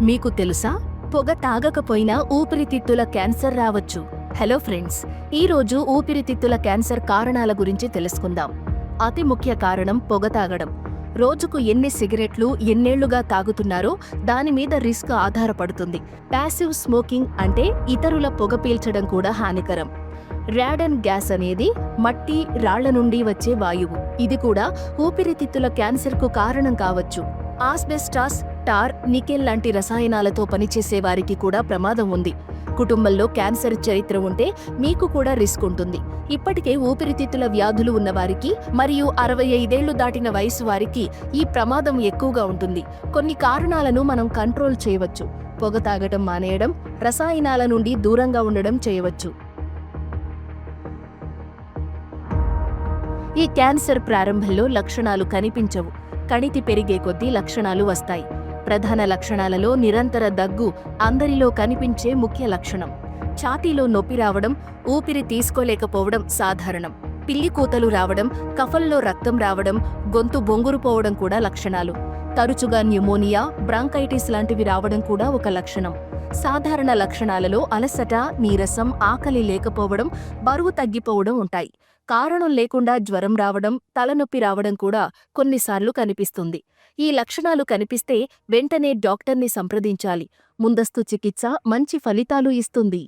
మీకు తెలుసా, పొగ తాగకపోయినా ఊపిరితిత్తుల క్యాన్సర్ రావచ్చు. హలో ఫ్రెండ్స్, ఈరోజు ఊపిరితిత్తుల క్యాన్సర్ కారణాల గురించి తెలుసుకుందాం. అతి ముఖ్య కారణం పొగ తాగడం. రోజుకు ఎన్ని సిగరెట్లు ఎన్నేళ్లుగా తాగుతున్నారో దాని మీద రిస్క్ ఆధారపడుతుంది. ప్యాసివ్ స్మోకింగ్ అంటే ఇతరుల పొగ పీల్చడం కూడా హానికరం. రాడన్ గ్యాస్ అనేది మట్టి, రాళ్ల నుండి వచ్చే వాయువు. ఇది కూడా ఊపిరితిత్తుల క్యాన్సర్కు కారణం కావచ్చు. ఆస్బెస్టాస్, టార్, నికెల్ లాంటి రసాయనాలతో పనిచేసే వారికి కూడా ప్రమాదం ఉంది. కుటుంబంలో క్యాన్సర్ చరిత్ర ఉంటే మీకు కూడా రిస్క్ ఉంటుంది. ఇప్పటికే ఊపిరితిత్తుల వ్యాధులు ఉన్నవారికి మరియు 65 ఏళ్లు దాటిన వయసు వారికి ఈ ప్రమాదం ఎక్కువగా ఉంటుంది. కొన్ని కారణాలను మనం కంట్రోల్ చేయవచ్చు. పొగ తాగటం మానేయడం, రసాయనాల నుండి దూరంగా ఉండడం చేయవచ్చు. ఈ క్యాన్సర్ ప్రారంభంలో లక్షణాలు కనిపించవు. కణితి పెరిగే కొద్దీ లక్షణాలు వస్తాయి. ప్రధాన లక్షణాలలో నిరంతర దగ్గు అందరిలో కనిపించే ముఖ్య లక్షణం. ఛాతీలో నొప్పి రావడం, ఊపిరి తీసుకోలేకపోవడం సాధారణం. పిల్లి కూతలు రావడం, కఫంలో రక్తం రావడం, గొంతు బొంగురుపోవడం కూడా లక్షణాలు. తరచుగా న్యూమోనియా, బ్రాంకైటిస్ లాంటివి రావడం కూడా ఒక లక్షణం. సాధారణ లక్షణాలలో అలసట, నీరసం, ఆకలి లేకపోవడం, బరువు తగ్గిపోవడం ఉంటాయి. కారణం లేకుండా జ్వరం రావడం, తలనొప్పి రావడం కూడా కొన్నిసార్లు కనిపిస్తుంది. ఈ లక్షణాలు కనిపిస్తే వెంటనే డాక్టర్ని సంప్రదించాలి. ముందస్తు చికిత్స మంచి ఫలితాలు ఇస్తుంది.